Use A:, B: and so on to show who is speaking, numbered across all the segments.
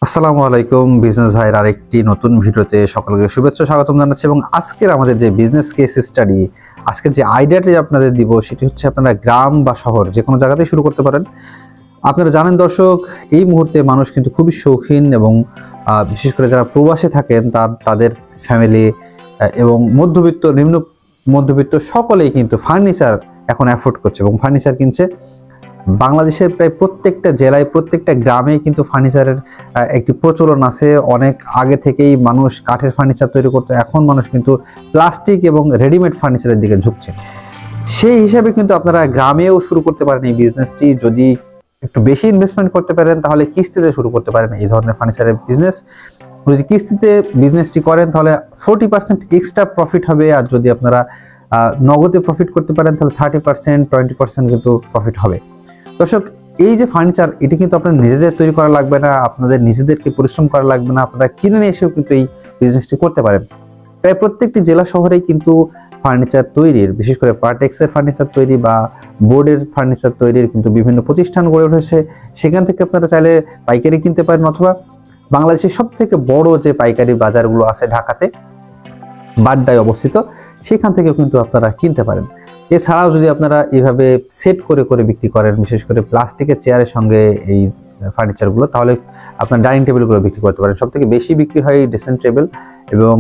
A: আসসালামু আলাইকুম বিজনেস ভাইয়ের আরেকটি নতুন ভিডিওতে সকলকে শুভেচ্ছা স্বাগতম জানাচ্ছি। এবং আজকের আমাদের যে বিজনেস কেস স্টাডি, আজকের যে আইডিয়াটি আপনাদের দিব সেটি হচ্ছে আপনারা গ্রাম বা শহর যে কোনো জায়গাতেই শুরু করতে পারেন। আপনারা জানেন দর্শক, এই মুহূর্তে মানুষ কিন্তু খুবই শৌখিন এবং বিশেষ করে যারা প্রবাসে থাকেন তাদের ফ্যামিলি এবং মধ্যবিত্ত নিম্ন মধ্যবিত্ত সকলেই কিন্তু ফার্নিচার এখন অ্যাফোর্ড করছে এবং ফার্নিচার কিনছে। বাংলাদেশের প্রায় প্রত্যেকটা জেলায় প্রত্যেকটা গ্রামে কিন্তু ফার্নিচারের একটি প্রচলন আছে। অনেক আগে থেকেই মানুষ কাঠের ফার্নিচার তৈরি করতো, এখন মানুষ কিন্তু প্লাস্টিক এবং রেডিমেড ফার্নিচারের দিকে ঝুঁকছে। সেই হিসাবে কিন্তু আপনারা গ্রামেও শুরু করতে পারেন এই বিজনেসটি। যদি একটু বেশি ইনভেস্টমেন্ট করতে পারেন তাহলে কিস্তিতে শুরু করতে পারেন এই ধরনের ফার্নিচারের বিজনেস। যদি কিস্তিতে বিজনেসটি করেন তাহলে 40% এক্সট্রা প্রফিট হবে, আর যদি আপনারা নগদে প্রফিট করতে পারেন তাহলে 30% 20% কিন্তু প্রফিট হবে। দর্শক, এই যে ফার্নিচার, এটি কিন্তু আপনার নিজেদের তৈরি করা লাগবে না, আপনাদের নিজেদেরকে পরিশ্রম করা লাগবে না, আপনারা কিনে নিয়ে এসেও কিন্তু এই বিজনেসটি করতে পারেন। প্রায় প্রত্যেকটি জেলা শহরেই কিন্তু ফার্নিচার তৈরির, বিশেষ করে পার্টেক্সের ফার্নিচার তৈরি বা বোর্ডের ফার্নিচার তৈরির কিন্তু বিভিন্ন প্রতিষ্ঠান গড়ে উঠেছে। সেখান থেকে আপনারা চাইলে পাইকারি কিনতে পারেন, অথবা বাংলাদেশের সব থেকে বড় যে পাইকারি বাজারগুলো আছে ঢাকাতে বাড্ডায় অবস্থিত, সেখান থেকেও কিন্তু আপনারা কিনতে পারেন। এছাড়াও যদি আপনারা এইভাবে সেট করে করে বিক্রি করেন, বিশেষ করে প্লাস্টিকের চেয়ারের সঙ্গে এই ফার্নিচারগুলো, তাহলে আপনার ডাইনিং টেবিলগুলো বিক্রি করতে পারেন। সব থেকে বেশি বিক্রি হয় ড্রেসিং টেবিল, এবং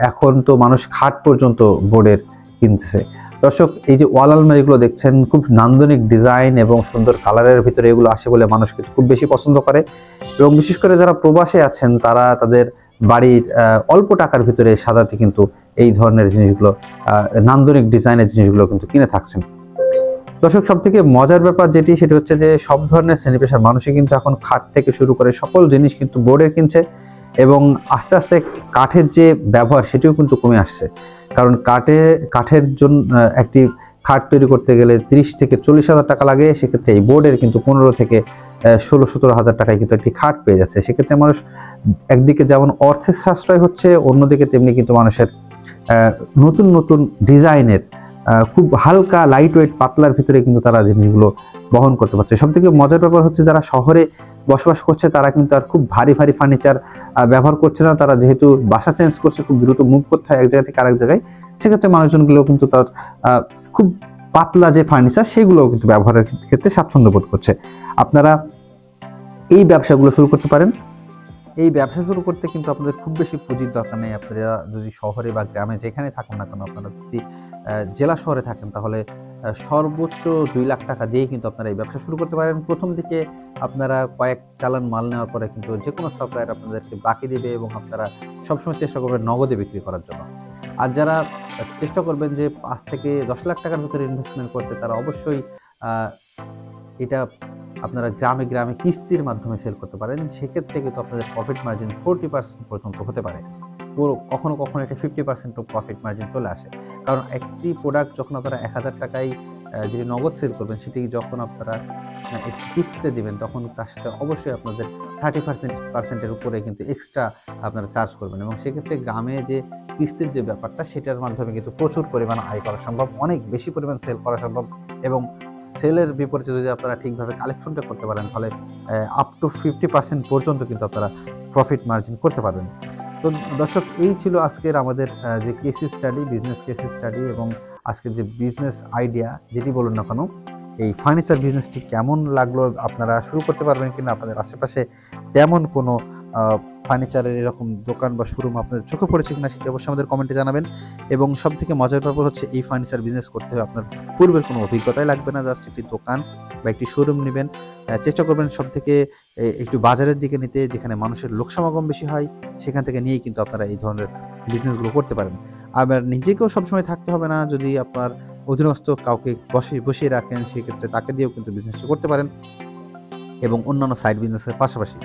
A: এখন তো মানুষ খাট পর্যন্ত বোর্ডের কিনতেছে। দর্শক, এই যে ওয়াল আলমারিগুলো দেখছেন, খুব নান্দনিক ডিজাইন এবং সুন্দর কালারের ভিতরে এগুলো আসে বলে মানুষ কিন্তু খুব বেশি পছন্দ করে। এবং বিশেষ করে যারা প্রবাসে আছেন তারা তাদের বাড়ির অল্প টাকার ভিতরে সাজাতে কিন্তু এই ধরনের জিনিসগুলো, নান্দনিক ডিজাইনের জিনিসগুলো কিন্তু কিনে থাকছেন। দর্শক, সব থেকে মজার ব্যাপার যেটি, সেটি হচ্ছে যে সব ধরনের শ্রেণী পেশার মানুষই কিন্তু এখন খাট থেকে শুরু করে সকল জিনিস কিন্তু বোর্ডের কিনছে। এবং আস্তে আস্তে কাঠের যে ব্যবহার সেটিও কিন্তু কমে আসছে, কারণ কাঠের জন্য একটি খাট তৈরি করতে গেলে 30 থেকে 40 হাজার টাকা লাগে। সেক্ষেত্রে এই বোর্ডের কিন্তু 15 থেকে 16-17 হাজার টাকায় কিন্তু একটি খাট পেয়ে যাচ্ছে। সেক্ষেত্রে মানুষ একদিকে যেমন অর্থের সাশ্রয় হচ্ছে, অন্যদিকে তেমনি কিন্তু মানুষের নতুন নতুন ডিজাইনের খুব হালকা লাইট ওয়েট পাতলার ভিতরে কিন্তু তারা জিনিসগুলো বহন করতে পারছে। সব থেকে মজার ব্যাপার হচ্ছে যারা শহরে বসবাস করছে তারা কিন্তু আর খুব ভারী ভারী ফার্নিচার ব্যবহার করছে না। তারা যেহেতু বাসা চেঞ্জ করছে, খুব দ্রুত মুভ করতে হয় এক জায়গা থেকে আরেক জায়গায়, সেক্ষেত্রে মানুষজনগুলো কিন্তু তার খুব পাতলা যে ফার্নিচার সেগুলোও কিন্তু ব্যবহারের ক্ষেত্রে স্বাচ্ছন্দ্য বোধ করছে। আপনারা এই ব্যবসাগুলো শুরু করতে পারেন। এই ব্যবসা শুরু করতে কিন্তু আপনাদের খুব বেশি পুঁজির দরকার নেই। আপনারা যদি শহরে বা গ্রামে যেখানে থাকুন না কেন, আপনারা যদি জেলা শহরে থাকেন তাহলে সর্বোচ্চ 2 লাখ টাকা দিয়ে কিন্তু আপনারা এই ব্যবসা শুরু করতে পারেন। প্রথম দিকে আপনারা কয়েক চালান মাল নেওয়ার পরে কিন্তু যে কোনো সাপ্লায়ার আপনাদেরকে বাকি দেবে, এবং আপনারা সবসময় চেষ্টা করবেন নগদে বিক্রি করার জন্য। আর যারা চেষ্টা করবেন যে 5 থেকে 10 লাখ টাকার ভিতরে ইনভেস্টমেন্ট করতে, তারা অবশ্যই এটা আপনারা গ্রামে গ্রামে কিস্তির মাধ্যমে সেল করতে পারেন। সেক্ষেত্রে কিন্তু আপনাদের প্রফিট মার্জিন 40% পর্যন্ত হতে পারে। কখনো কখনো এটা 50% প্রফিট মার্জিন চলে আসে। কারণ একটি প্রোডাক্ট যখন আপনারা 1000 টাকায় যদি নগদ সেল করবেন, সেটি যখন আপনারা একটি কিস্তিতে দিবেন, তখন তার সাথে অবশ্যই আপনাদের 30% উপরে কিন্তু এক্সট্রা আপনারা চার্জ করবেন। এবং সেক্ষেত্রে গ্রামে যে কিস্তির যে ব্যাপারটা, সেটার মাধ্যমে কিন্তু প্রচুর পরিমাণ আয় করা সম্ভব, অনেক বেশি পরিমাণ সেল করা সম্ভব। এবং সেলের বিপরীতে যদি আপনারা ঠিকভাবে কালেকশনটা করতে পারেন, তাহলে আপ টু 50% পর্যন্ত কিন্তু আপনারা প্রফিট মার্জিন করতে পারবেন। তো দর্শক, এই ছিল আজকের আমাদের যে case study, business case study, এবং আজকের যে বিজনেস আইডিয়া যেটি বলুন না কেন, এই ফার্নিচার বিজনেসটি কেমন লাগলো, আপনারা শুরু করতে পারবেন কিনা, আপনাদের আশেপাশে তেমন কোনো ফার্নিচারের এরকম দোকান বা শোরুম আপনাদের চোখে পড়েছে কিনা, সেটি অবশ্যই আমাদের কমেন্টে জানাবেন। এবং সব থেকে মজার ব্যাপার হচ্ছে, এই ফার্নিচার বিজনেস করতে হবে আপনার পূর্বের কোনো অভিজ্ঞতাই লাগবে না। জাস্ট একটি দোকান বা একটি শোরুম নেবেন, চেষ্টা করবেন সব থেকে একটু বাজারের দিকে নিতে, যেখানে মানুষের লোক সমাগম বেশি হয়, সেখান থেকে নিয়েই কিন্তু আপনারা এই ধরনের বিজনেসগুলো করতে পারেন। আবার নিজেকেও সবসময় থাকতে হবে না, যদি আপনার অধীনস্থ কাউকে বসিয়ে রাখেন, সেক্ষেত্রে তাকে দিয়েও কিন্তু বিজনেসটা করতে পারেন, এবং অন্যান্য সাইড বিজনেসের পাশাপাশি।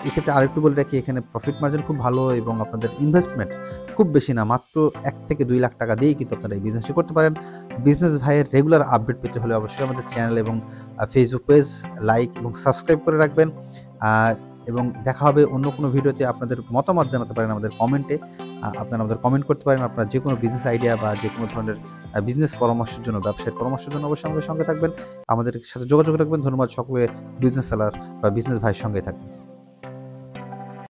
A: এক্ষেত্রে আরেকটু বলে রাখি, এখানে প্রফিট মার্জিন খুব ভালো, এবং আপনাদের ইনভেস্টমেন্ট খুব বেশি না, মাত্র 1 থেকে 2 লাখ টাকা দিয়েই কিন্তু আপনারা এই বিজনেসটি করতে পারেন। বিজনেস ভাইয়ের রেগুলার আপডেট পেতে হলে অবশ্যই আমাদের চ্যানেল এবং ফেসবুক পেজ লাইক এবং সাবস্ক্রাইব করে রাখবেন। এবং দেখা হবে অন্য কোনো ভিডিওতে। আপনাদের মতামত জানাতে পারেন আমাদের কমেন্টে। আপনারা আমাদের কমেন্ট করতে পারেন। আপনারা যে কোনো বিজনেস আইডিয়া বা যে কোনো ধরনের বিজনেস পরামর্শের জন্য, ব্যবসায়ের পরামর্শের জন্য অবশ্যই আমাদের সঙ্গে থাকবেন, আমাদের সাথে যোগাযোগ রাখবেন। ধন্যবাদ সকলে। বিজনেস সেলার বা বিজনেস ভাইয়ের সঙ্গে থাকবেন।